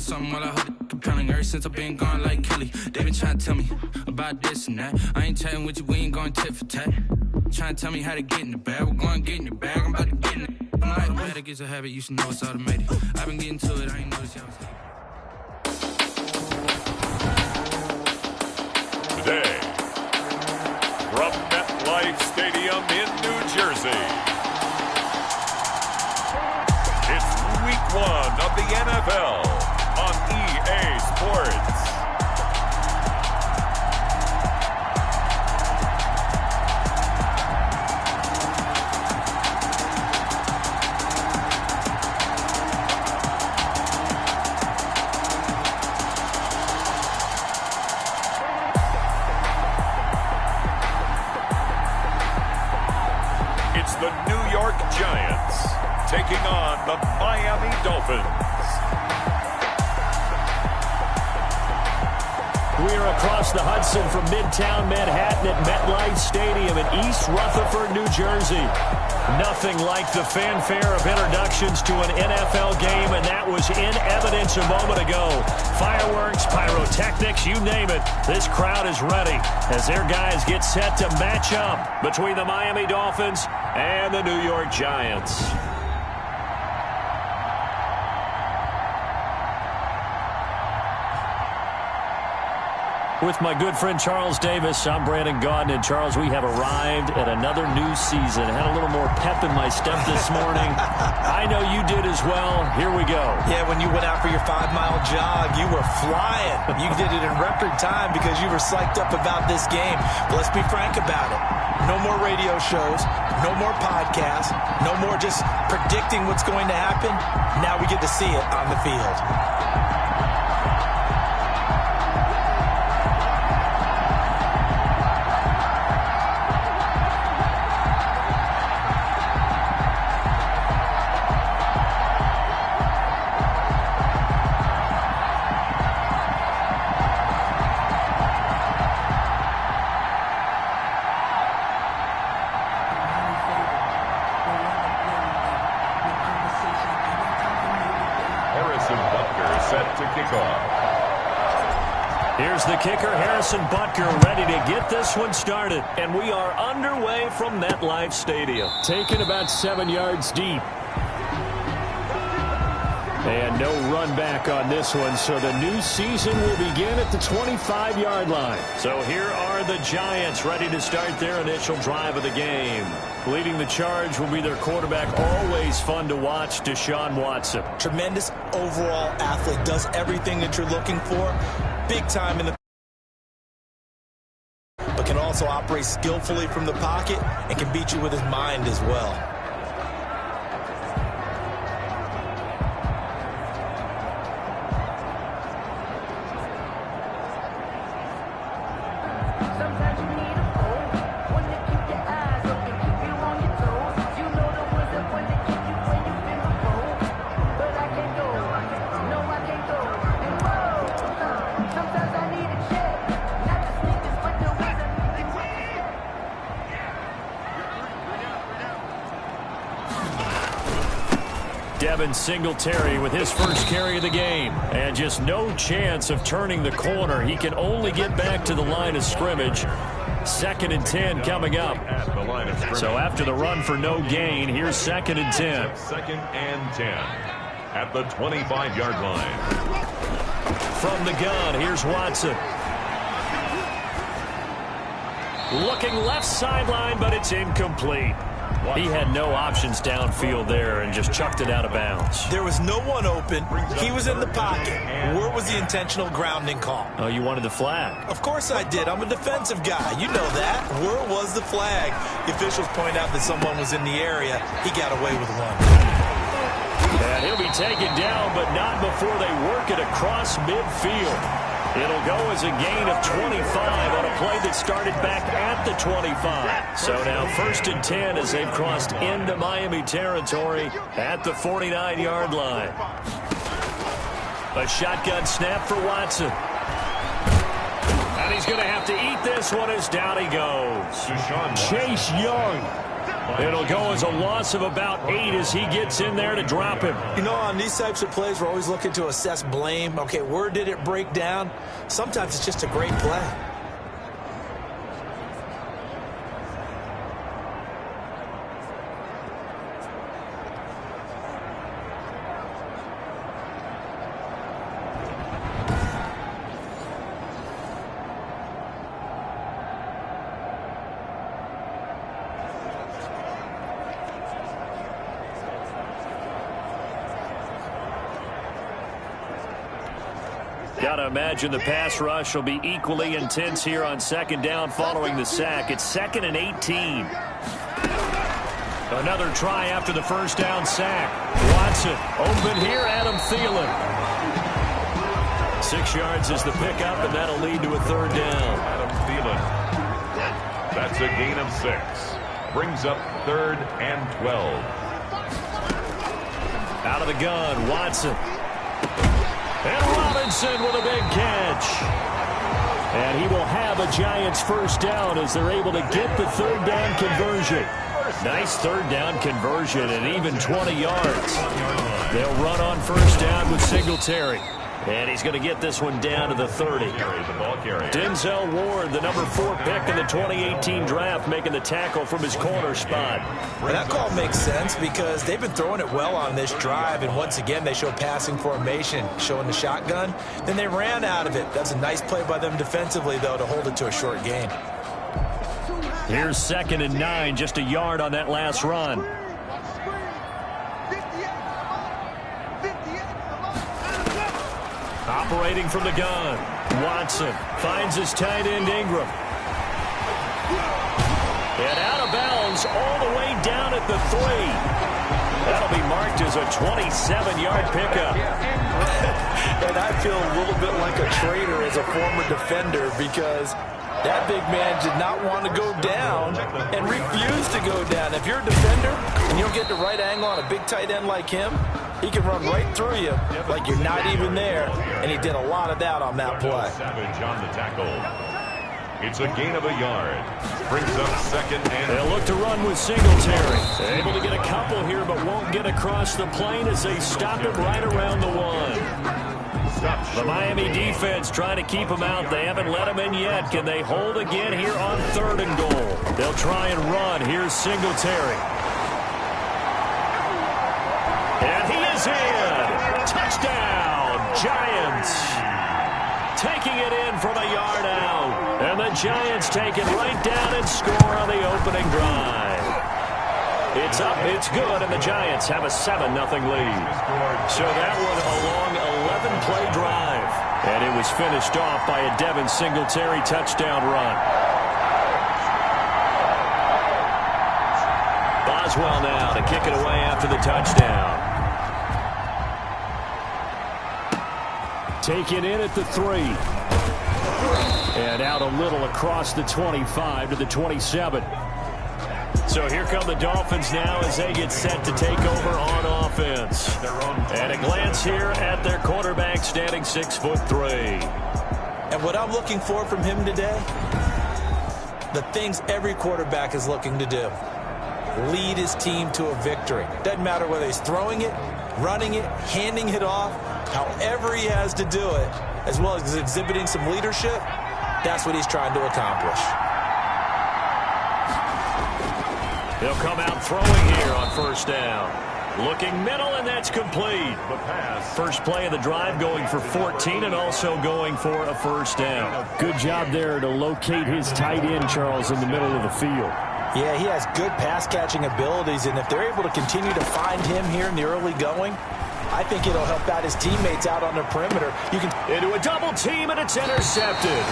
on something while I hold it compelling. Ever since I've been gone like Kelly, they been trying to tell me about this and that. I ain't chatting with you, we ain't going tit for tat. Trying to tell me how to get in the bag. We're going to get in the bag, I'm about to get in it. I'm like, automatic is a habit, you should know it's automated. I've been getting to it, I ain't noticed y'all was hating. Today, from MetLife Stadium in New Jersey, it's Week 1 of the NFL on EA Sports. It's the New York Giants taking on the Miami Dolphins. We are across the Hudson from Midtown Manhattan at MetLife Stadium in East Rutherford, New Jersey. Nothing like the fanfare of introductions to an NFL game, and that was in evidence a moment ago. Fireworks, pyrotechnics, you name it. This crowd is ready as their guys get set to match up between the Miami Dolphins and the New York Giants. With my good friend Charles Davis, I'm Brandon Gaudin. And Charles, we have arrived at another new season. I had a little more pep in my step this morning. I know you did as well. Here we go. Yeah, when you went out for your 5-mile jog, you were flying. You did it in record time because you were psyched up about this game. But let's be frank about it. No more radio shows, no more podcasts, no more just predicting what's going to happen. Now we get to see it on the field. Here's the kicker, Harrison Butker, ready to get this one started. And we are underway from MetLife Stadium. Taken about 7 yards deep. And no run back on this one, so the new season will begin at the 25-yard line. So here are the Giants ready to start their initial drive of the game. Leading the charge will be their quarterback, always fun to watch, Deshaun Watson. Tremendous overall athlete, does everything that you're looking for. Big time in the but can also operate skillfully from the pocket and can beat you with his mind as well. Devin Singletary with his first carry of the game. And just no chance of turning the corner. He can only get back to the line of scrimmage. 2nd and 10 coming up. So after the run for no gain, here's 2nd and 10. 2nd and 10 at the 25-yard line. From the gun, here's Watson. Looking left sideline, but it's incomplete. He had no options downfield there and just chucked it out of bounds. There was no one open. He was in the pocket. Where was the intentional grounding call? Oh, you wanted the flag? Of course I did. I'm a defensive guy. You know that. Where was the flag? The officials point out that someone was in the area. He got away with one. And he'll be taken down, but not before they work it across midfield. It'll go as a gain of 25 on a play that started back at the 25. So now 1st and 10 as they've crossed into Miami territory at the 49-yard line. A shotgun snap for Watson. And he's going to have to eat this one as down he goes. Chase Young It'll go as a loss of about 8 as he gets in there to drop him. You know, on these types of plays, we're always looking to assess blame. Okay, where did it break down? Sometimes it's just a great play. Gotta imagine the pass rush will be equally intense here on second down following the sack. It's 2nd and 18. Another try after the first down sack. Watson open here, Adam Thielen. 6 yards is the pickup, and that'll lead to a 3rd down. Adam Thielen. That's a gain of 6. Brings up 3rd and 12. Out of the gun, Watson. And Robinson with a big catch. And he will have a Giants first down as they're able to get the 3rd down conversion. Nice 3rd down conversion and even 20 yards. They'll run on first down with Singletary. And he's going to get this one down to the 30. Denzel Ward, the number 4 pick in the 2018 draft, making the tackle from his corner spot. Well, that call makes sense because they've been throwing it well on this drive, and once again they show passing formation, showing the shotgun. Then they ran out of it. That's a nice play by them defensively, though, to hold it to a short gain. Here's 2nd and 9, just a yard on that last run. Operating from the gun, Watson finds his tight end Ingram. And out of bounds all the way down at the 3. That'll be marked as a 27-yard pickup. And I feel a little bit like a traitor as a former defender because that big man did not want to go down and refused to go down. If you're a defender and you don't get the right angle on a big tight end like him, he can run right through you like you're not even there, and he did a lot of that on that play. Savage on the tackle. It's a gain of a yard. Brings up 2nd and... They'll look to run with Singletary. Able to get a couple here, but won't get across the plane as they stop it right around the 1. The Miami defense trying to keep him out. They haven't let him in yet. Can they hold again here on 3rd and goal? They'll try and run. Here's Singletary. And he is in. Touchdown, Giants. Taking it in from a yard out. And the Giants take it right down and score on the opening drive. It's up, it's good, and the Giants have a 7-0 lead. So that was a long 11-play drive. And it was finished off by a Devin Singletary touchdown run. Boswell now to kick it away after the touchdown. Taken in at the 3. And out a little across the 25 to the 27. So here come the Dolphins now as they get set to take over on offense. And a glance here at their quarterback standing 6'3". And what I'm looking for from him today, the things every quarterback is looking to do. Lead his team to a victory. Doesn't matter whether he's throwing it, running it, handing it off, however he has to do it, as well as exhibiting some leadership, that's what he's trying to accomplish. He'll come out throwing here on first down. Looking middle, and that's complete. The pass. First play of the drive going for 14 and also going for a first down. Good job there to locate his tight end, Charles, in the middle of the field. Yeah, he has good pass-catching abilities, and if they're able to continue to find him here in the early going, I think it'll help out his teammates out on the perimeter. You can into a double team, and it's intercepted.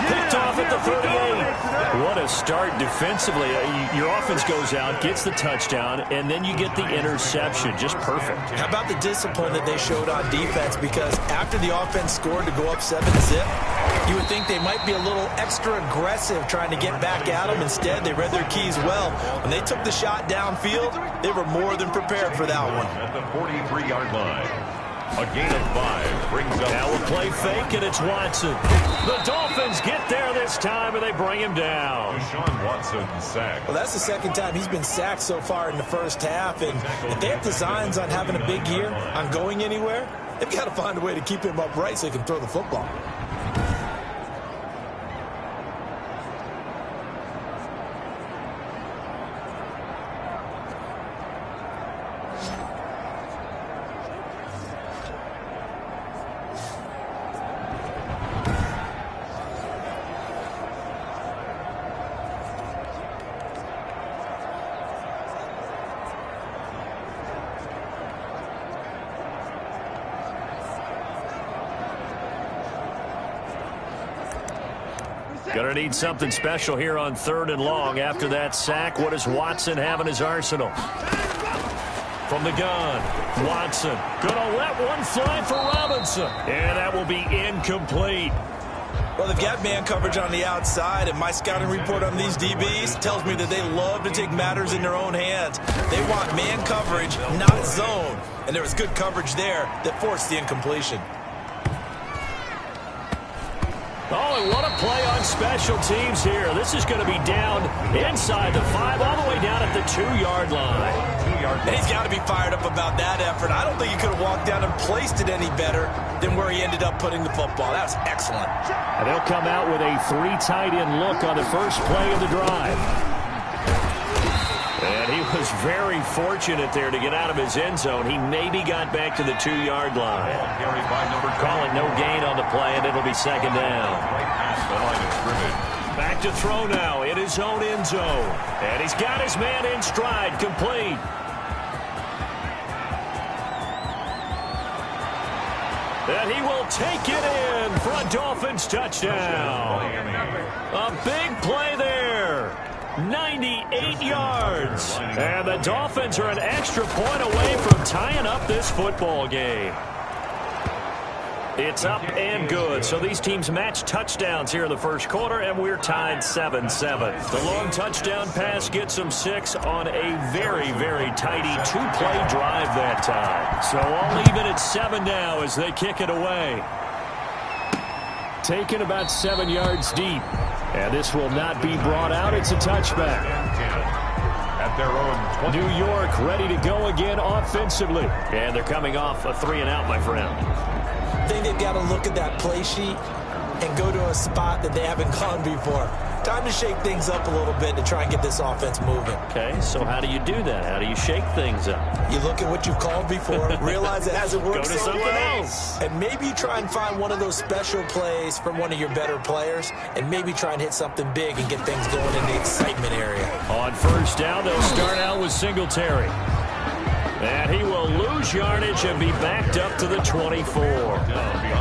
Picked off at the 38. What a start defensively. Your offense goes out, gets the touchdown, and then you get the interception. Just perfect. How about the discipline that they showed on defense? Because after the offense scored to go up 7-zip, you would think they might be a little extra aggressive trying to get back at them. Instead, they read their keys well. When they took the shot downfield, they were more than prepared for that one. At the 43-yard line. A gain of 5 brings up... Now we'll play fake, and it's Watson. The Dolphins get there this time, and they bring him down. Deshaun Watson sacked. Well, that's the second time he's been sacked so far in the first half. And if they have designs on having a big year, on going anywhere, they've got to find a way to keep him upright so he can throw the football. Going to need something special here on 3rd and long. After that sack, what does Watson have in his arsenal? From the gun, Watson going to let one fly for Robinson. And that will be incomplete. Well, they've got man coverage on the outside, and my scouting report on these DBs tells me that they love to take matters in their own hands. They want man coverage, not zone. And there was good coverage there that forced the incompletion. Oh, and what a play on special teams here. This is going to be down inside the 5, all the way down at the 2-yard line. And he's got to be fired up about that effort. I don't think he could have walked down and placed it any better than where he ended up putting the football. That was excellent. And they'll come out with a 3 tight end look on the first play of the drive. And he was very fortunate there to get out of his end zone. He maybe got back to the 2-yard line. Calling no gain on the play, and it'll be 2nd down. Back to throw now in his own end zone. And he's got his man in stride, complete. And he will take it in for a Dolphins touchdown. A big play there. 98 yards. And the Dolphins are an extra point away from tying up this football game. It's up and good. So these teams match touchdowns here in the first quarter, and we're tied 7-7. The long touchdown pass gets them 6 on a very, very tidy 2-play drive that time. So all even at 7 now as they kick it away. Taken about 7 yards deep. And this will not be brought out. It's a touchback. At their own 20. New York ready to go again offensively. And they're coming off a 3-and-out, my friend. I think they've got to look at that play sheet and go to a spot that they haven't gone before. Time to shake things up a little bit to try and get this offense moving. Okay, so how do you do that? How do you shake things up? You look at what you've called before, realize it hasn't worked Go to so something well, else. and maybe you try and find one of those special plays from one of your better players, and maybe try and hit something big and get things going in the excitement area. On 1st down, they'll start out with Singletary. And he will lose yardage and be backed up to the 24.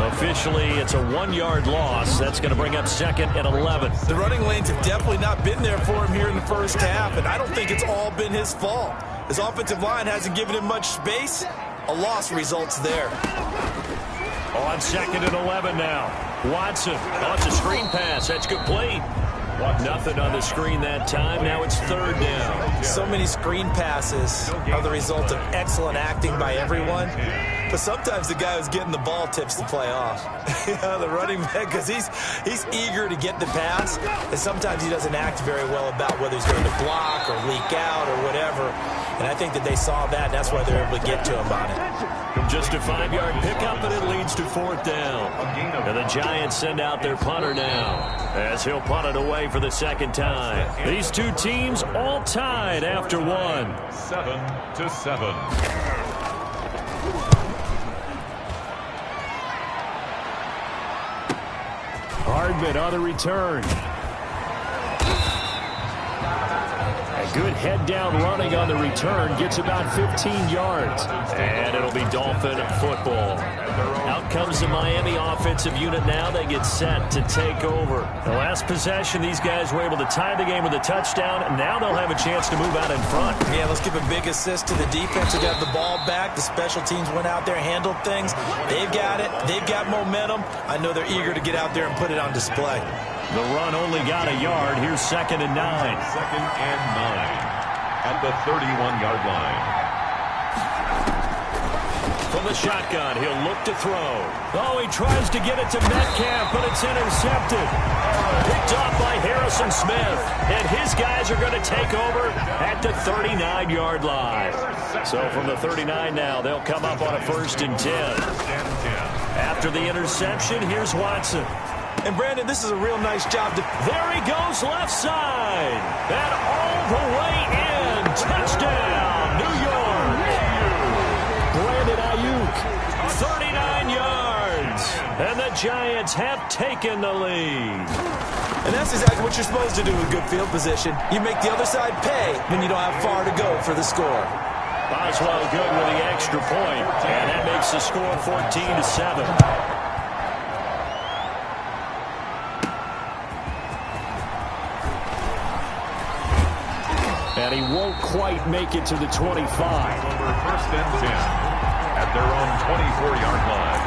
Officially, it's a 1-yard loss. That's going to bring up 2nd and 11. The running lanes have definitely not been there for him here in the first half, and I don't think it's all been his fault. His offensive line hasn't given him much space. A loss results there. On 2nd and 11 now. Watson. Oh, it's a screen pass. That's complete. Nothing on the screen that time. Now it's 3rd down. So many screen passes are the result of excellent acting by everyone. But sometimes the guy who's getting the ball tips the play off. The running back, because he's eager to get the pass, and sometimes he doesn't act very well about whether he's going to block or leak out or whatever. And I think that they saw that, and that's why they're able to get to him on it. Just a 5-yard pickup, and it leads to 4th down. And the Giants send out their punter now, as he'll punt it away for the 2nd time. These two teams all tied after 1. 7-7. Hardman on the return. A good head-down running on the return. Gets about 15 yards. And it'll be Dolphin football. Out comes the Miami offensive unit now. They get set to take over. The last possession, these guys were able to tie the game with a touchdown. And now they'll have a chance to move out in front. Yeah, let's give a big assist to the defense who got the ball back. The special teams went out there, handled things. They've got it. They've got momentum. I know they're eager to get out there and put it on display. The run only got a yard. Here's 2nd and 9. 2nd and 9 at the 31-yard line. From the shotgun, he'll look to throw. Oh, he tries to get it to Metcalf, but it's intercepted. Picked off by Harrison Smith. And his guys are going to take over at the 39-yard line. So from the 39 now, they'll come up on a 1st and 10. After the interception, here's Watson. And, Brandon, this is a real nice job. There he goes left side. And all the way in. Touchdown, New York. Brandon Ayuk, 39 yards. And the Giants have taken the lead. And that's exactly what you're supposed to do with good field position. You make the other side pay when you don't have far to go for the score. Boswell good with the extra point. And that makes the score 14-7. And he won't quite make it to the 25. Over 1st and 10 at their own 24-yard line.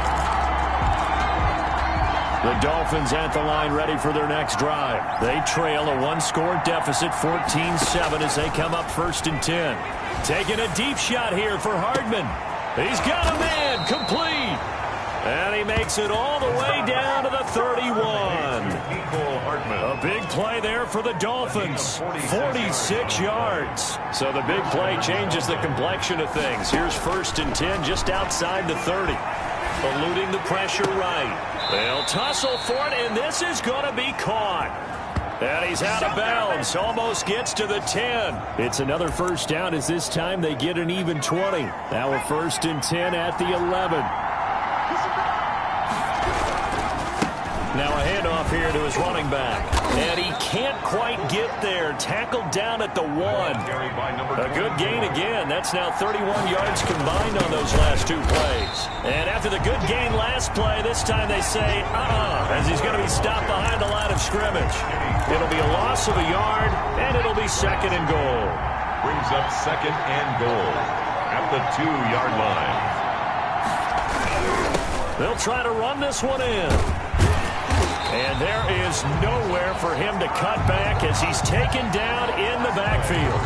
The Dolphins at the line ready for their next drive. They trail a one-score deficit, 14-7, as they come up 1st and 10. Taking a deep shot here for Hardman. He's got a man, complete. And he makes it all the way down to the 31. A big play there for the Dolphins. 46 yards. So the big play changes the complexion of things. Here's 1st and 10 just outside the 30. Eluding the pressure right. They'll tussle for it, and this is going to be caught. And he's out of bounds. Almost gets to the 10. It's another 1st down as this time they get an even 20. Now a 1st and 10 at the 11. Now a handoff here to his running back. And he can't quite get there. Tackled down at the 1. A good gain again. That's now 31 yards combined on those last 2 plays. And after the good gain last play, this time they say, as he's going to be stopped behind the line of scrimmage. It'll be a loss of a yard, and it'll be 2nd and goal. Brings up 2nd and goal at the 2-yard line. They'll try to run this one in. And there is nowhere for him to cut back as he's taken down in the backfield.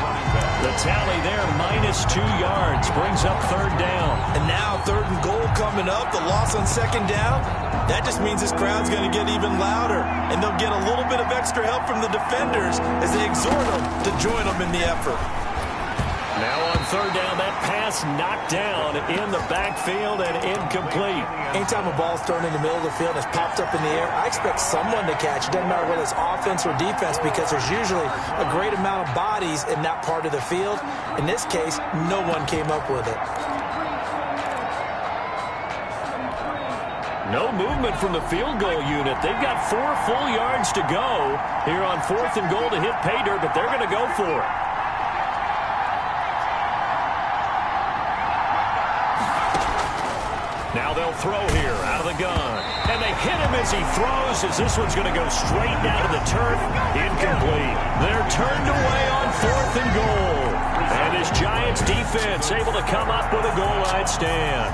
The tally there, -2 yards, brings up 3rd down. And now 3rd and goal coming up, the loss on 2nd down. That just means this crowd's going to get even louder. And they'll get a little bit of extra help from the defenders as they exhort them to join them in the effort. Now on 3rd down, that pass knocked down in the backfield and incomplete. Anytime a ball's thrown in the middle of the field and it's popped up in the air, I expect someone to catch. It doesn't matter whether it's offense or defense because there's usually a great amount of bodies in that part of the field. In this case, no one came up with it. No movement from the field goal unit. They've got 4 full yards to go here on 4th and goal to hit pay dirt, but they're going to go for it. Now they'll throw here out of the gun. And they hit him as he throws, as this one's going to go straight down to the turf. Incomplete. They're turned away on 4th and goal. And this Giants defense able to come up with a goal line stand.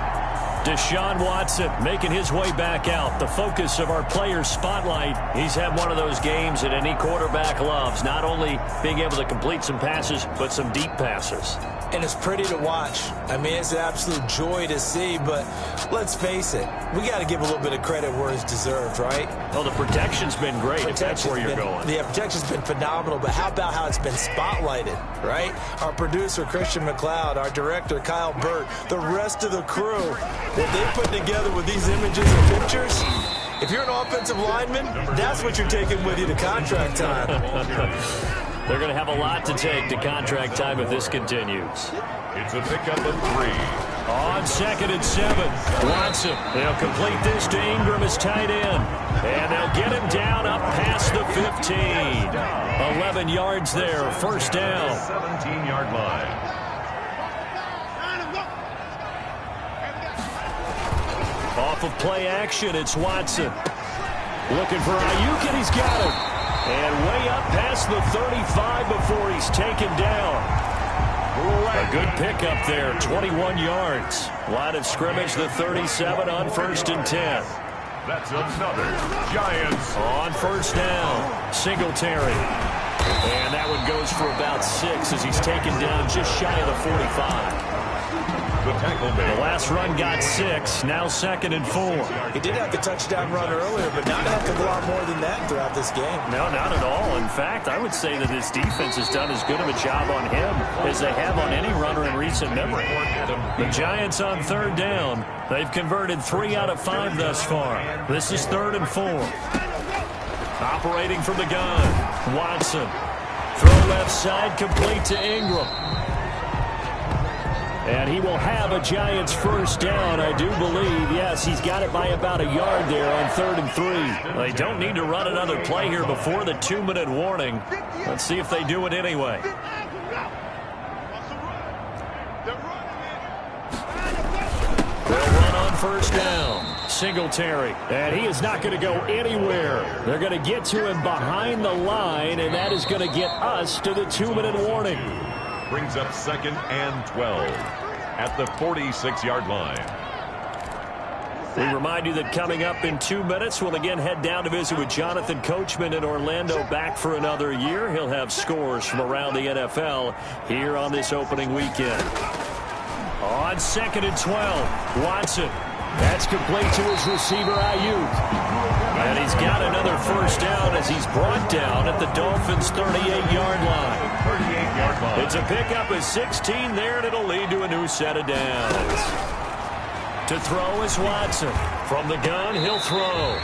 Deshaun Watson making his way back out. The focus of our player spotlight. He's had one of those games that any quarterback loves. Not only being able to complete some passes, but some deep passes. And it's pretty to watch. I mean, it's an absolute joy to see, but let's face it, we got to give a little bit of credit where it's deserved, right? Well, the protection's been great, if that's where you're going. Yeah, protection's been phenomenal, but how about how it's been spotlighted, right? Our producer, Christian McLeod, our director, Kyle Burt, the rest of the crew, what they put together with these images and pictures, if you're an offensive lineman, that's what you're taking with you to contract time. They're going to have a lot to take to contract time if this continues. It's a pickup of 3. On 2nd and 7, Watson. They'll complete this to Ingram as tight end. And they'll get him down up past the 15. 11 yards there, 1st down. 17-yard line. Off of play action, it's Watson. Looking for Ayuk, and he's got him. And way up past the 35 before he's taken down. A good pickup there, 21 yards. Line of scrimmage, the 37 on 1st and 10. That's another Giants. On 1st down, Singletary. And that one goes for about 6 as he's taken down just shy of the 45. the tackle made. The last run got 6, now 2nd and 4. He did have the touchdown run earlier, but not a heck of a lot more than that throughout this game. No, not at all. In fact, I would say that his defense has done as good of a job on him as they have on any runner in recent memory. The Giants on 3rd down. They've converted 3 out of 5 thus far. This is 3rd and 4. Operating from the gun, Watson. Throw left side, complete to Ingram. And he will have a Giants first down, I do believe. Yes, he's got it by about a yard there on 3rd and 3. They don't need to run another play here before the 2-minute warning. Let's see if they do it anyway. They'll run on first down. Singletary, and he is not going to go anywhere. They're going to get to him behind the line, and that is going to get us to the 2-minute warning. Brings up 2nd and 12 at the 46-yard line. We remind you that coming up in 2 minutes, we'll again head down to visit with Jonathan Coachman in Orlando, back for another year. He'll have scores from around the NFL here on this opening weekend. On 2nd and 12, Watson. That's complete to his receiver, Ayuk. And he's got another first down as he's brought down at the Dolphins' 38-yard line. 38-yard line. It's a pickup of 16 there, and it'll lead to a new set of downs. To throw is Watson. From the gun, he'll throw.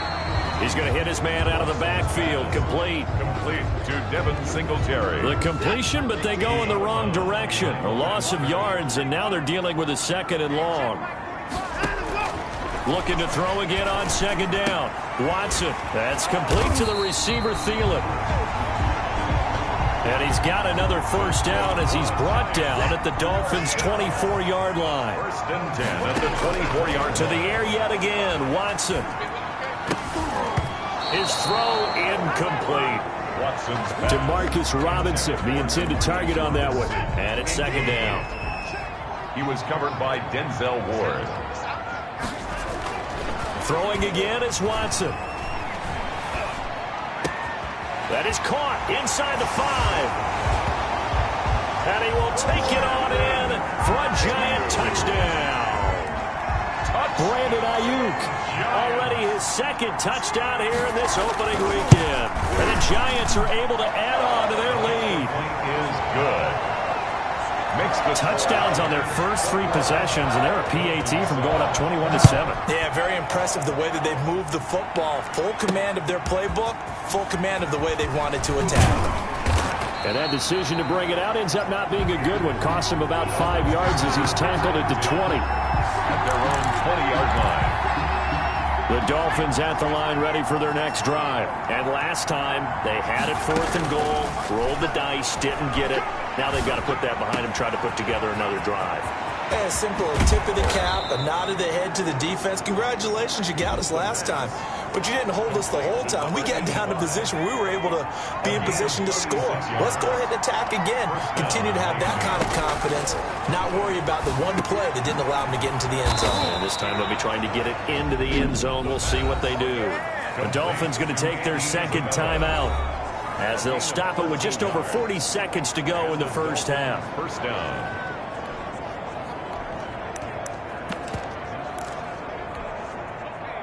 He's going to hit his man out of the backfield. Complete. Complete to Devin Singletary. The completion, but they go in the wrong direction. A loss of yards, and now they're dealing with a 2nd and long. Looking to throw again on 2nd down. Watson. That's complete to the receiver, Thielen. And he's got another first down as he's brought down at the Dolphins' 24-yard line. 1st and 10 at the 24-yard line. To the air yet again. Watson. His throw incomplete. Watson's back. To Marcus Robinson, the intended target on that one. And it's 2nd down. He was covered by Denzel Ward. Throwing again is Watson. That is caught inside the 5. And he will take it on in for a Giant touchdown. Brandon Ayuk, already his 2nd touchdown here in this opening weekend. And the Giants are able to add on to their lead. Point is good. Makes the Touchdowns on their first 3 possessions, and they're a PAT from going up 21-7. Yeah, very impressive the way that they've moved the football. Full command of their playbook, full command of the way they've wanted to attack. And that decision to bring it out ends up not being a good one. Cost him about 5 yards as he's tackled at the 20. at their own 20-yard line. The Dolphins at the line ready for their next drive. And last time, they had it 4th and goal, rolled the dice, didn't get it. Now they've got to put that behind them, try to put together another drive. A simple tip of the cap, a nod of the head to the defense. Congratulations, you got us last time. But you didn't hold us the whole time. We got down to position where we were able to be in position to score. Let's go ahead and attack again. Continue to have that kind of confidence. Not worry about the one play that didn't allow them to get into the end zone. And this time they'll be trying to get it into the end zone. We'll see what they do. The Dolphins going to take their second timeout as they'll stop it with just over 40 seconds to go in the first half. First down.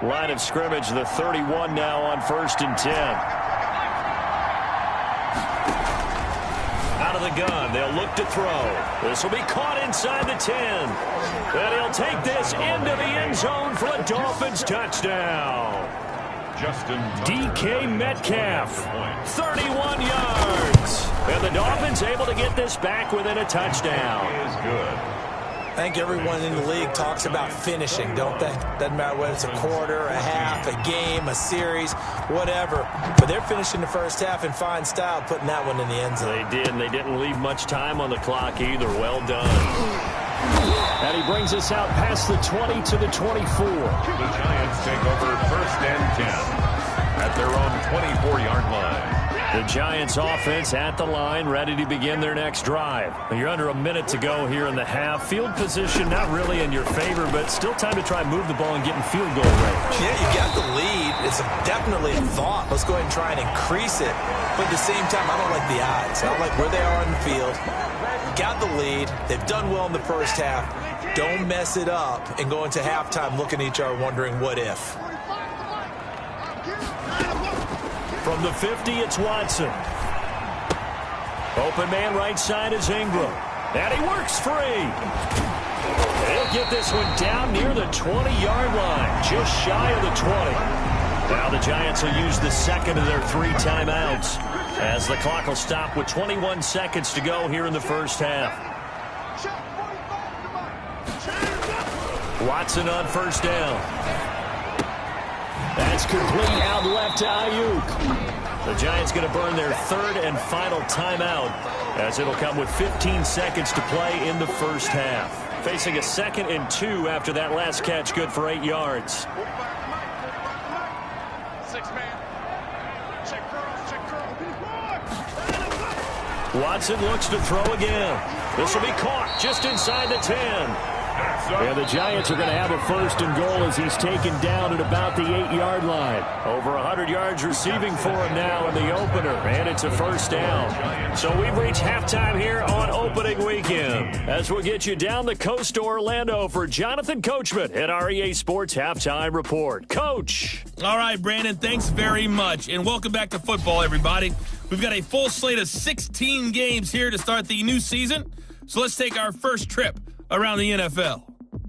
Line of scrimmage, the 31 now on 1st and 10. Out of the gun, they'll look to throw. This will be caught inside the 10. And he'll take this into the end zone for a Dolphins touchdown. Justin DK Metcalf, 31 yards. And the Dolphins able to get this back within a touchdown. is good. I think everyone in the league talks about finishing, don't they? Doesn't matter whether it's a quarter, a half, a game, a series, whatever. But they're finishing the first half in fine style, putting that one in the end zone. They did, and they didn't leave much time on the clock either. Well done. And he brings us out past the 20 to the 24. The Giants take over 1st and 10 at their own 24-yard line. The Giants offense at the line, ready to begin their next drive. You're under a minute to go here in the half. Field position not really in your favor, but still time to try and move the ball and get in field goal range. Yeah, you got the lead. It's definitely a thought. Let's go ahead and try and increase it. But at the same time, I don't like the odds. I don't like where they are on the field. Got the lead. They've done well in the first half. Don't mess it up and go into halftime looking at each other wondering what if. From the 50, it's Watson. Open man right side is Ingram. And he works free. He'll get this one down near the 20-yard line, just shy of the 20. Now the Giants will use the second of their 3 timeouts as the clock will stop with 21 seconds to go here in the first half. Watson on first down. That's complete out left to Ayuk. The Giants going to burn their 3rd and final timeout as it'll come with 15 seconds to play in the first half. Facing a 2nd and 2 after that last catch, good for 8 yards. Watson looks to throw again. This will be caught just inside the 10. And the Giants are going to have a 1st and goal as he's taken down at about the 8-yard line. Over 100 yards receiving for him now in the opener, and it's a 1st down. So we've reached halftime here on opening weekend as we'll get you down the coast to Orlando for Jonathan Coachman at our EA Sports Halftime Report. Coach. All right, Brandon, thanks very much. And welcome back to football, everybody. We've got a full slate of 16 games here to start the new season. So let's take our first trip around the NFL.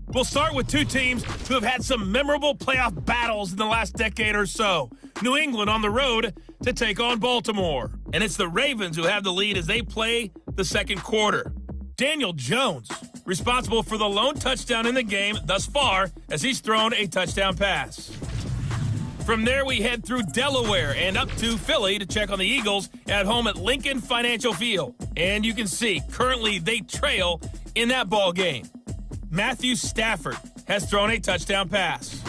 We'll start with 2 teams who have had some memorable playoff battles in the last decade or so. New England on the road to take on Baltimore. And it's the Ravens who have the lead as they play the second quarter. Daniel Jones, responsible for the lone touchdown in the game thus far as he's thrown a touchdown pass. From there, we head through Delaware and up to Philly to check on the Eagles at home at Lincoln Financial Field. And you can see, currently they trail in that ball game. Matthew Stafford has thrown a touchdown pass.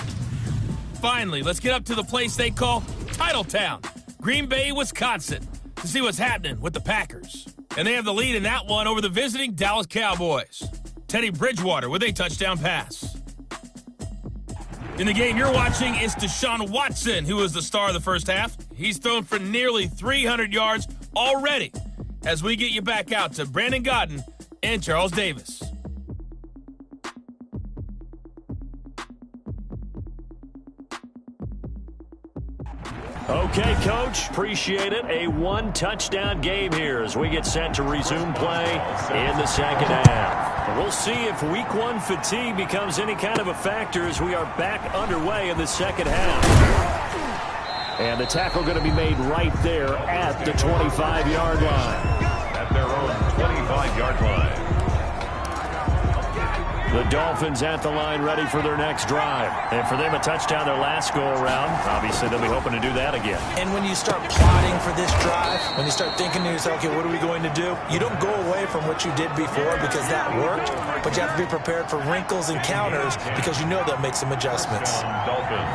Finally, let's get up to the place they call Titletown, Green Bay, Wisconsin, to see what's happening with the Packers. And they have the lead in that one over the visiting Dallas Cowboys. Teddy Bridgewater with a touchdown pass. In the game you're watching is Deshaun Watson, who is the star of the first half. He's thrown for nearly 300 yards already as we get you back out to Brandon Godden and Charles Davis. Okay, Coach, appreciate it. A 1-touchdown game here as we get set to resume play in the second half. And we'll see if week 1 fatigue becomes any kind of a factor as we are back underway in the second half. And the tackle going to be made right there at the 25-yard line. At their own 25-yard line. The Dolphins at the line ready for their next drive. And for them, a touchdown their last go-around. Obviously, they'll be hoping to do that again. And when you start plotting for this drive, when you start thinking to yourself, okay, what are we going to do? You don't go away from what you did before because that worked, but you have to be prepared for wrinkles and counters because you know they'll make some adjustments. Dolphins.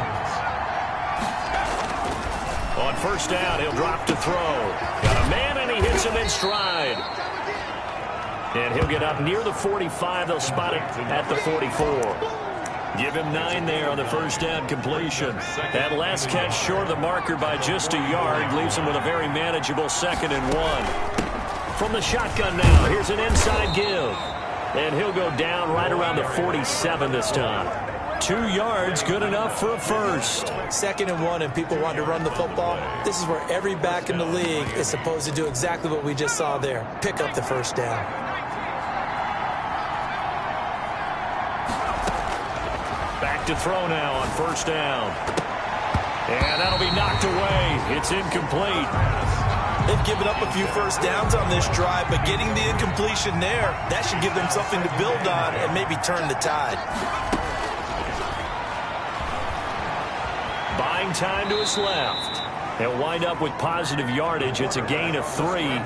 On first down, he'll drop to throw. Got a man, and he hits him in stride. And he'll get up near the 45. They'll spot it at the 44. Give him 9 there on the first down completion. That last catch short of the marker by just a yard leaves him with a very manageable 2nd and 1. From the shotgun now, here's an inside give. And he'll go down right around the 47 this time. 2 yards, good enough for a first. 2nd and 1, and people want to run the football. This is where every back in the league is supposed to do exactly what we just saw there. Pick up the first down. To throw now on first down. And that'll be knocked away. It's incomplete. They've given up a few first downs on this drive, but getting the incompletion there, that should give them something to build on and maybe turn the tide. Buying time to his left. They'll wind up with positive yardage. It's a gain of 3.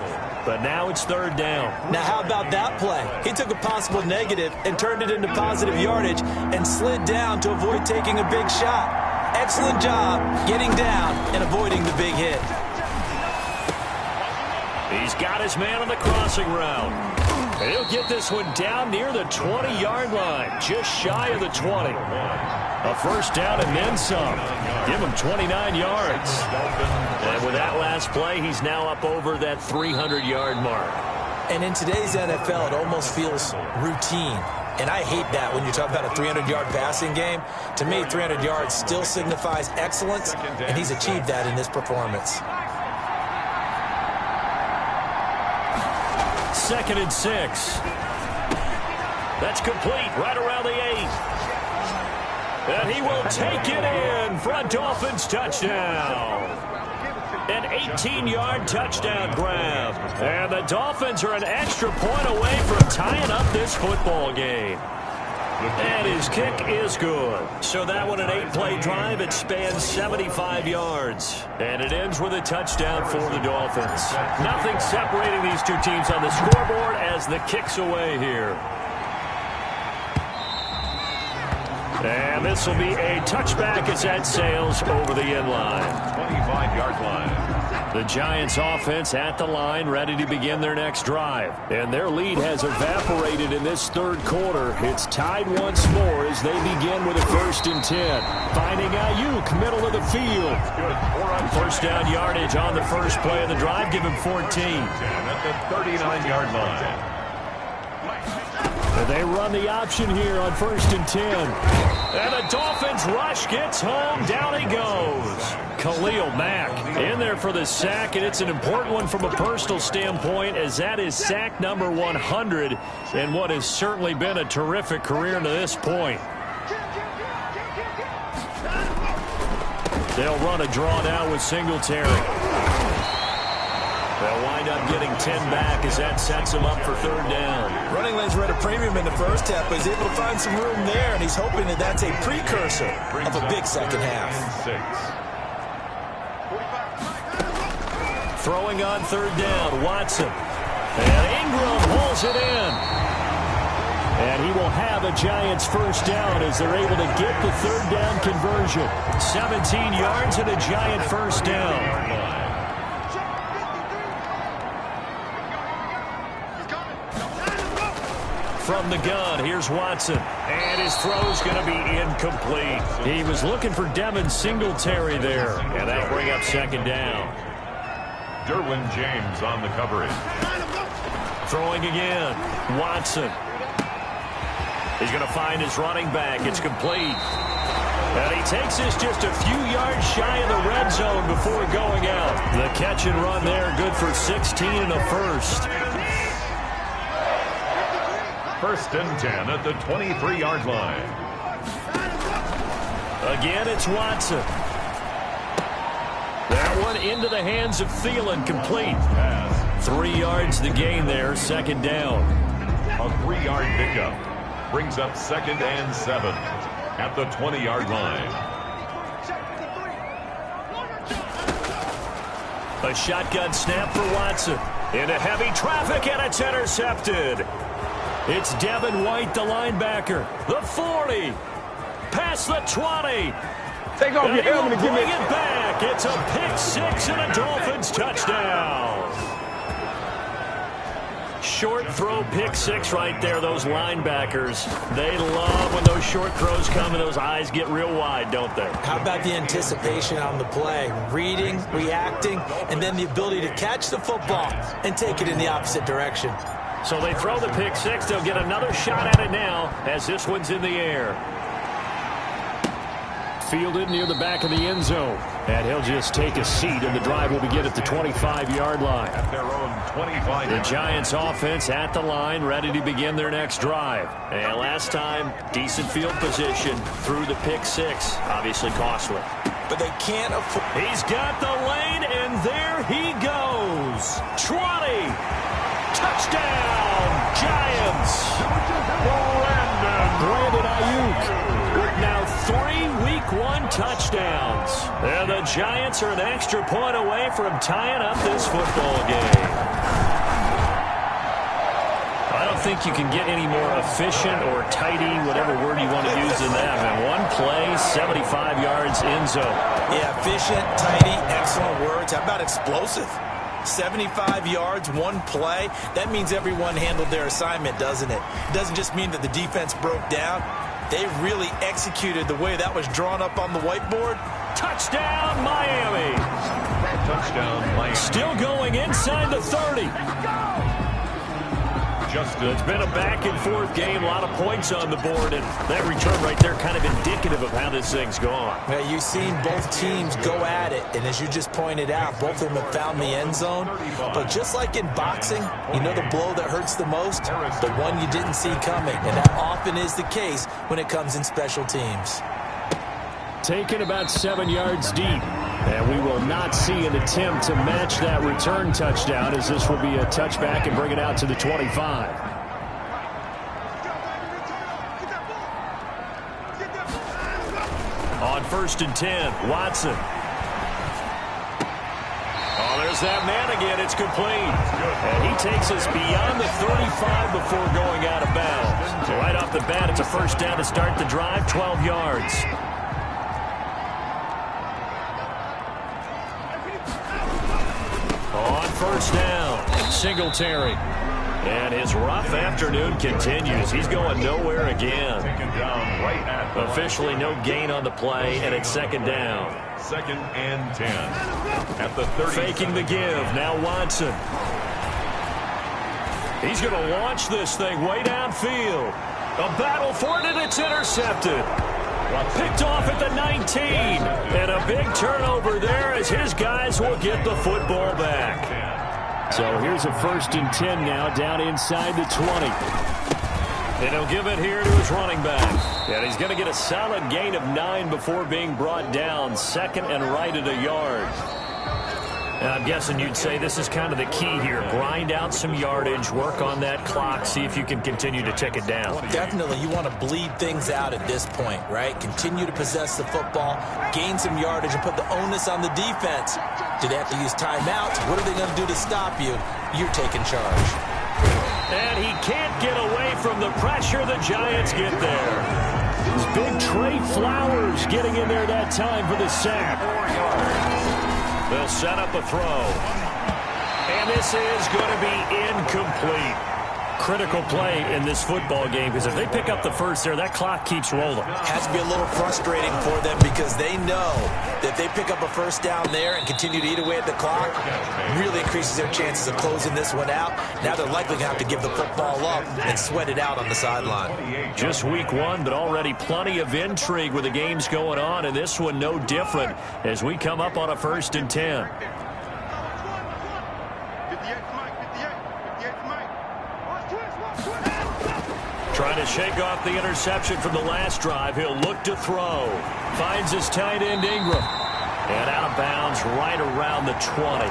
But now it's 3rd down. Now how about that play? He took a possible negative and turned it into positive yardage and slid down to avoid taking a big shot. Excellent job getting down and avoiding the big hit. He's got his man on the crossing route. He'll get this one down near the 20-yard line, just shy of the 20. A first down and then some. Give him 29 yards. And with that last play, he's now up over that 300-yard mark. And in today's NFL, it almost feels routine. And I hate that when you're talking about a 300-yard passing game. To me, 300 yards still signifies excellence, and he's achieved that in this performance. 2nd and 6. That's complete right around the 8. And he will take it in for a Dolphins touchdown. An 18-yard touchdown grab. And the Dolphins are an extra point away from tying up this football game. And his kick is good. So that one, an 8-play drive. It spans 75 yards. And it ends with a touchdown for the Dolphins. Nothing separating these two teams on the scoreboard as the kick's away here. And this will be a touchback as that sails over the end line. 25-yard line. The Giants offense at the line, ready to begin their next drive. And their lead has evaporated in this third quarter. It's tied once more as they begin with a 1st and 10. Finding Ayuk, middle of the field. First down yardage on the first play of the drive. Give him 14. At the 39-yard line. And they run the option here on 1st and 10. And the Dolphins rush gets home. Down he goes. Khalil Mack in there for the sack, and it's an important one from a personal standpoint as that is sack number 100 in what has certainly been a terrific career to this point. They'll run a draw now with Singletary. They'll wind up getting 10 back as that sets him up for 3rd down. Running lanes were at a premium in the first half, but he's able to find some room there, and he's hoping that that's a precursor of a big second half. Throwing on 3rd down, Watson. And Ingram pulls it in. And he will have a Giants 1st down as they're able to get the 3rd down conversion. 17 yards and a Giant 1st down. From the gun, here's Watson. And his throw's going to be incomplete. He was looking for Devin Singletary there. And that'll bring up 2nd down. Derwin James on the coverage. Throwing again. Watson. He's going to find his running back. It's complete. And he takes this just a few yards shy of the red zone before going out. The catch and run there, good for 16 and a 1st. 1st and 10 at the 23-yard line. Again, it's Watson. That one into the hands of Thielen, complete. 3 yards the gain there, 2nd down. A 3-yard pickup brings up 2nd and 7 at the 20-yard line. A shotgun snap for Watson. Into heavy traffic, and it's intercepted. It's Devin White, the linebacker. The 40. Past the 20. Take off your helmet and give me it back. It's a pick 6 and a Dolphins touchdown. Short throw, pick 6 right there. Those linebackers, they love when those short throws come and those eyes get real wide, don't they? How about the anticipation on the play? Reading, reacting, and then the ability to catch the football and take it in the opposite direction. So they throw the pick 6. They'll get another shot at it now as this one's in the air. Fielded near the back of the end zone. And he'll just take a seat, and the drive will begin at the 25-yard line. At their own 25. The Giants offense at the line, ready to begin their next drive. And last time, decent field position through the pick 6. Obviously costly. But they can't afford. He's got the lane, and there he goes. 20. Touchdown, Giants. Brandon Ayuk. Now 3 Week 1 touchdowns. And the Giants are an extra point away from tying up this football game. I don't think you can get any more efficient or tidy, whatever word you want to use in that. And one play, 75 yards in zone. Yeah, efficient, tidy, excellent words. How about explosive? 75 yards, one play. That means everyone handled their assignment, doesn't it? It doesn't just mean that the defense broke down. They really executed the way that was drawn up on the whiteboard. Touchdown, Miami. Touchdown, Miami. Still going inside the 30. adjusted. It's been a back-and-forth game, a lot of points on the board, and that return right there kind of indicative of how this thing's gone. Yeah, you've seen both teams go at it, and as you just pointed out, both of them have found the end zone. But just like in boxing, you know the blow that hurts the most? The one you didn't see coming, and that often is the case when it comes in special teams. Taken about 7 yards deep. And we will not see an attempt to match that return touchdown, as this will be a touchback and bring it out to the 25. On 1st and 10, Watson. Oh, there's that man again. It's complete. And he takes us beyond the 35 before going out of bounds. So right off the bat, it's a first down to start the drive, 12 yards. On 1st down, Singletary. And his rough afternoon continues. He's going nowhere again. Officially no gain on the play, and it's 2nd down. 2nd and 10. At the 30. Faking the give. Now Watson. He's going to launch this thing way downfield. A battle for it, and it's intercepted. Picked off at the 19. And a big turnover there as his guys will get the football back. So here's a 1st and 10 now down inside the 20. And he'll give it here to his running back. And he's going to get a solid gain of 9 before being brought down. 2nd and right at a yard. And I'm guessing you'd say this is kind of the key here. Grind out some yardage, work on that clock, see if you can continue to tick it down. Definitely, you want to bleed things out at this point, right? Continue to possess the football, gain some yardage, and put the onus on the defense. Do they have to use timeouts? What are they going to do to stop you? You're taking charge. And he can't get away from the pressure. The Giants get there. It's big Trey Flowers getting in there that time for the sack. 4 yards. They'll set up a throw. And this is going to be incomplete. Critical play in this football game, because if they pick up the first there, that clock keeps rolling. Has to be a little frustrating for them because they know that if they pick up a first down there and continue to eat away at the clock, really increases their chances of closing this one out. Now they're likely going to have to give the football up and sweat it out on the sideline. Just week 1, but already plenty of intrigue with the games going on, and this one no different as we come up on a 1st and 10. Trying to shake off the interception from the last drive. He'll look to throw. Finds his tight end, Ingram. And out of bounds right around the 20.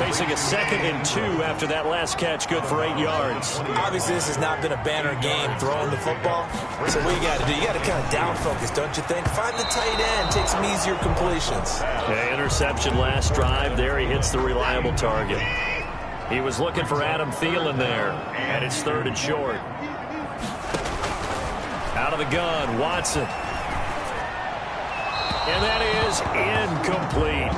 Facing a 2nd and 2 after that last catch, good for 8 yards. Obviously, this has not been a banner game throwing the football. So what you got to do, you got to kind of down focus, don't you think? Find the tight end, take some easier completions. Okay, interception last drive. There he hits the reliable target. He was looking for Adam Thielen there, and it's 3rd and short. Out of the gun, Watson. And that is incomplete.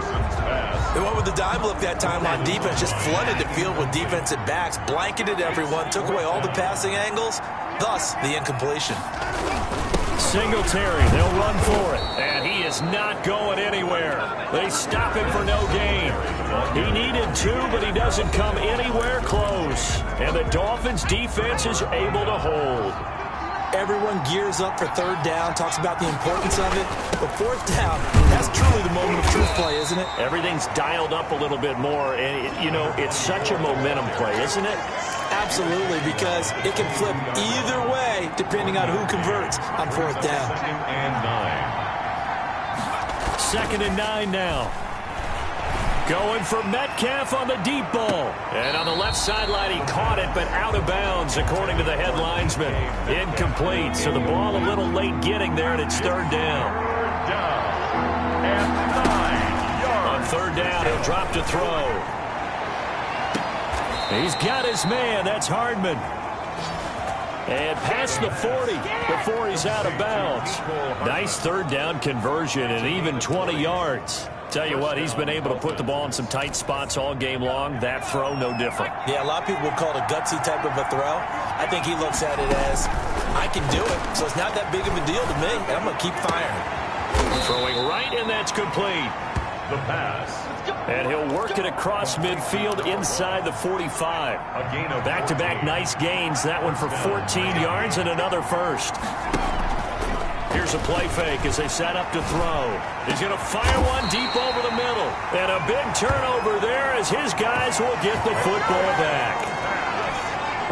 They went with the dime look that time on defense, just flooded the field with defensive backs, blanketed everyone, took away all the passing angles, thus the incompletion. Singletary, they'll run for it, and he is not going anywhere. They stop him for no gain. He needed 2, but he doesn't come anywhere close. And the Dolphins' defense is able to hold. Everyone gears up for 3rd down, talks about the importance of it. But 4th down, that's truly the moment of truth play, isn't it? Everything's dialed up a little bit more, and, you know, it's such a momentum play, isn't it? Absolutely, because it can flip either way depending on who converts on 4th down. 2nd and 9 now. Going for Metcalf on the deep ball. And on the left sideline, he caught it, but out of bounds, according to the head linesman. Incomplete, so the ball a little late getting there, and it's 3rd down. On 3rd down, he'll drop to throw. He's got his man. That's Hardman. And past the 40 before he's out of bounds. Nice 3rd down conversion and even 20 yards. Tell you what, he's been able to put the ball in some tight spots all game long. That throw, no different. Yeah, a lot of people would call it a gutsy type of a throw. I think he looks at it as, I can do it, so it's not that big of a deal to me. I'm going to keep firing. Throwing right, and that's complete. The pass. And he'll work it across midfield inside the 45. Back-to-back nice gains. That one for 14 yards and another first. Here's a play fake as they set up to throw. He's going to fire one deep over the middle. And a big turnover there as his guys will get the football back.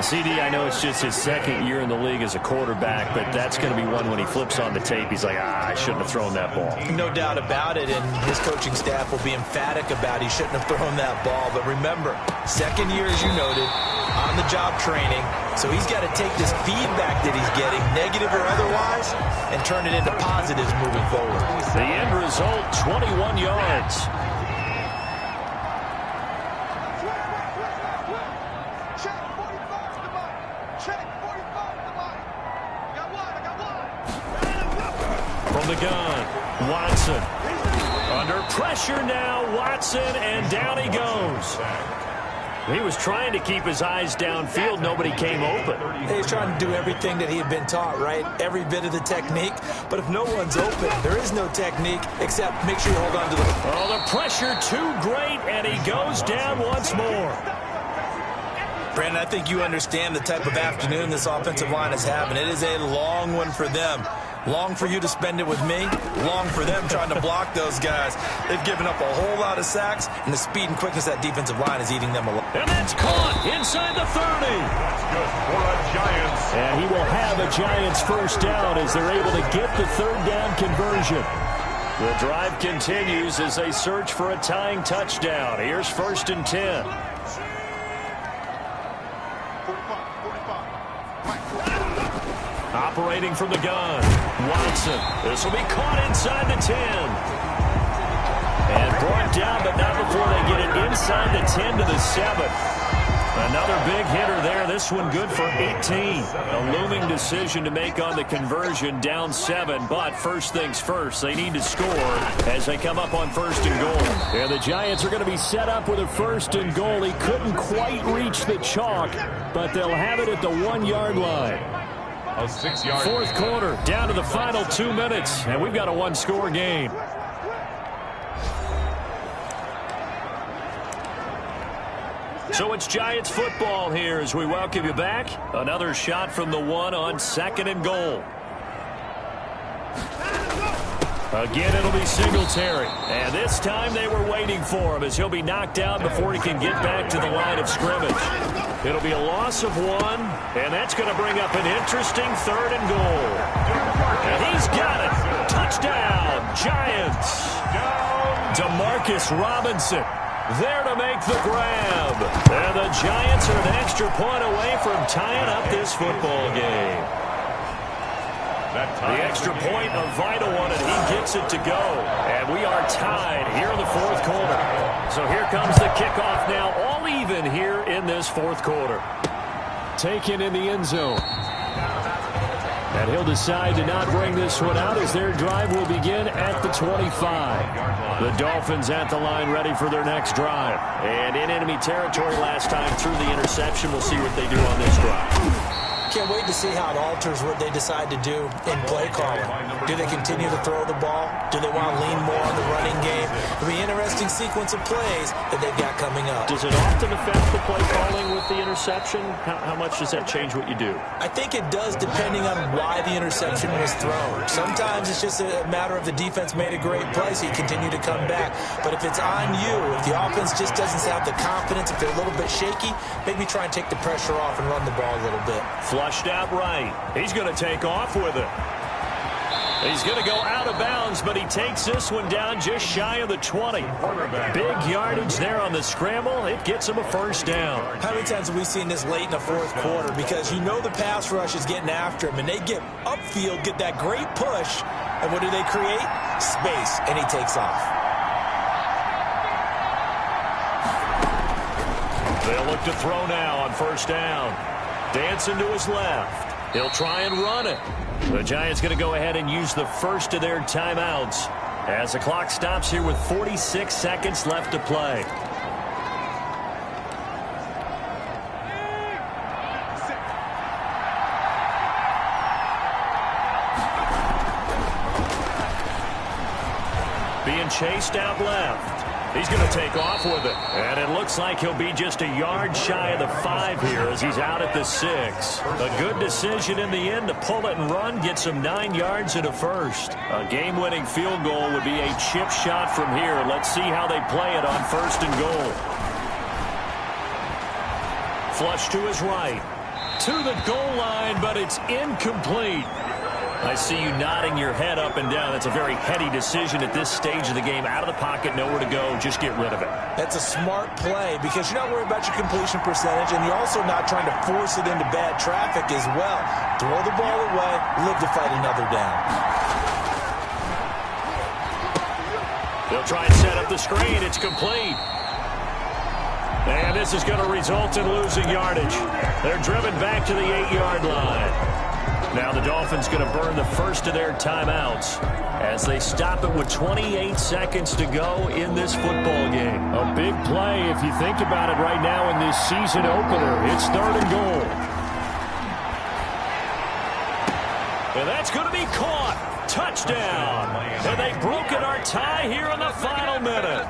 CD, I know it's just his second year in the league as a quarterback, but that's going to be one when he flips on the tape. He's like, I shouldn't have thrown that ball. No doubt about it, and his coaching staff will be emphatic about he shouldn't have thrown that ball. But remember, second year, as you noted, on-the-job training, so he's got to take this feedback that he's getting, negative or otherwise, and turn it into positives moving forward. The end result, 21 yards. From the gun, Watson. Under pressure now, Watson, and down he goes. He was trying to keep his eyes downfield. Nobody came open. He's trying to do everything that he had been taught, right? Every bit of the technique. But if no one's open, there is no technique except make sure you hold on to the... Oh, the pressure too great, and he goes down once more. Brandon, I think you understand the type of afternoon this offensive line is having. It is a long one for them. Long for you to spend it with me. Long for them trying to block those guys. They've given up a whole lot of sacks, and the speed and quickness of that defensive line is eating them alive. And that's caught inside the 30. That's good for a Giants. And he will have a Giants first down as they're able to get the third down conversion. The drive continues as they search for a tying touchdown. Here's 1st and 10. Operating from the gun, Watson. This will be caught inside the 10. And brought down, but not before they get it inside the 10 to the 7. Another big hitter there. This one good for 18. A looming decision to make on the conversion, down 7. But first things first, they need to score as they come up on 1st and goal. And the Giants are going to be set up with a 1st and goal. He couldn't quite reach the chalk, but they'll have it at the 1-yard line. A 6-yard. Fourth quarter, down to the final 2 minutes, and we've got a 1-score game. So it's Giants football here as we welcome you back. Another shot from the 1 on 2nd and goal. Again, it'll be Singletary. And this time they were waiting for him as he'll be knocked out before he can get back to the line of scrimmage. It'll be a loss of 1, and that's going to bring up an interesting 3rd and goal. And he's got it. Touchdown, Giants. Demarcus Robinson there to make the grab. And the Giants are an extra point away from tying up this football game. The extra point, a vital one, and he gets it to go. And we are tied here in the 4th quarter. So here comes the kickoff now, all even here in this 4th quarter. Taken in the end zone. And he'll decide to not bring this one out as their drive will begin at the 25. The Dolphins at the line ready for their next drive. And in enemy territory last time through the interception. We'll see what they do on this drive. Can't wait to see how it alters what they decide to do in play calling. Do they continue to throw the ball? Do they want to lean more on the running game? It'll be an interesting sequence of plays that they've got coming up. Does it often affect the play calling with the interception? How much does that change what you do? I think it does depending on why the interception was thrown. Sometimes it's just a matter of the defense made a great play, so you continue to come back. But if it's on you, if the offense just doesn't have the confidence, if they're a little bit shaky, maybe try and take the pressure off and run the ball a little bit. Flushed out right. He's going to take off with it. He's going to go out of bounds, but he takes this one down just shy of the 20. Big yardage there on the scramble. It gets him a first down. How many times have we seen this late in the 4th quarter? Because you know the pass rush is getting after him, and they get upfield, get that great push, and what do they create? Space, and he takes off. They'll look to throw now on 1st down. Dancing to his left. He'll try and run it. The Giants going to go ahead and use the first of their timeouts as the clock stops here with 46 seconds left to play. being chased out left. He's going to take off with it. And it looks like he'll be just a yard shy of the 5 here as he's out at the 6. A good decision in the end to pull it and run, get some 9 yards and a first. A game-winning field goal would be a chip shot from here. Let's see how they play it on 1st and goal. Flush to his right. To the goal line, but it's incomplete. I see you nodding your head up and down. That's a very heady decision at this stage of the game. Out of the pocket, nowhere to go. Just get rid of it. That's a smart play because you're not worried about your completion percentage, and you're also not trying to force it into bad traffic as well. Throw the ball away, live to fight another down. They'll try and set up the screen. It's complete. And this is going to result in losing yardage. They're driven back to the 8-yard line. Now the Dolphins going to burn the first of their timeouts as they stop it with 28 seconds to go in this football game. A big play if you think about it right now in this season opener. It's 3rd and goal. And that's going to be caught. Touchdown. And they've broken our tie here in the final minute.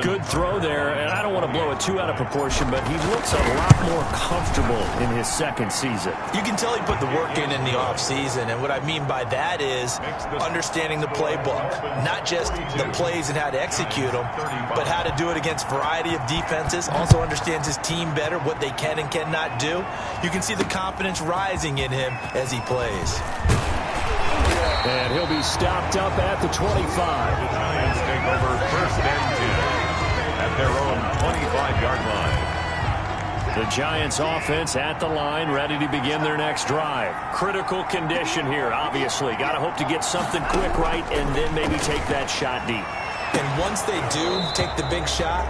Good throw there, and I don't want to blow it too out of proportion, but he looks a lot more comfortable in his 2nd season. You can tell he put the work in the offseason, and what I mean by that is understanding the playbook. Not just the plays and how to execute them, but how to do it against a variety of defenses. Also understands his team better, what they can and cannot do. You can see the confidence rising in him as he plays. And he'll be stopped up at the 25. Giants take over 1st and 10 at their own 25-yard line. The Giants offense at the line, ready to begin their next drive. Critical condition here, obviously. Got to hope to get something quick right and then maybe take that shot deep. And once they do take the big shot,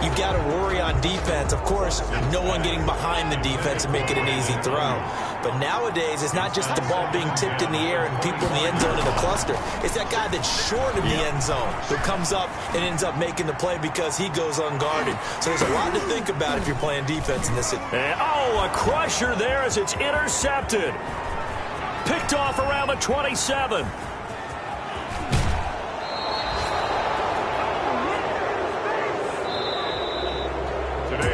you've got to worry on defense. Of course, no one getting behind the defense and make it an easy throw. But nowadays, it's not just the ball being tipped in the air and people in the end zone in a cluster. It's that guy that's short of the end zone who comes up and ends up making the play because he goes unguarded. So there's a lot to think about if you're playing defense in this. A crusher there as it's intercepted. Picked off around the 27.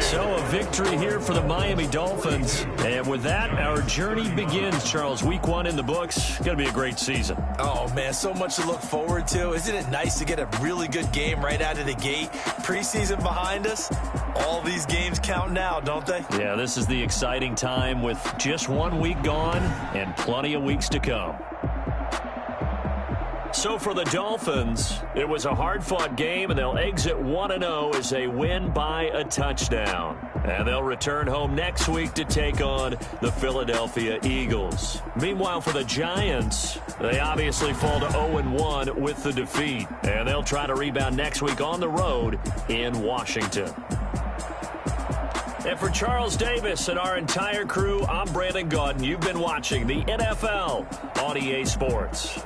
So a victory here for the Miami Dolphins. And with that, our journey begins, Charles. Week 1 in the books. Going to be a great season. Oh, man, so much to look forward to. Isn't it nice to get a really good game right out of the gate? Preseason behind us. All these games count now, don't they? Yeah, this is the exciting time with just 1 week gone and plenty of weeks to come. So for the Dolphins, it was a hard-fought game, and they'll exit 1-0 as they win by a touchdown. And they'll return home next week to take on the Philadelphia Eagles. Meanwhile, for the Giants, they obviously fall to 0-1 with the defeat. And they'll try to rebound next week on the road in Washington. And for Charles Davis and our entire crew, I'm Brandon Gaudin. You've been watching the NFL on EA Sports.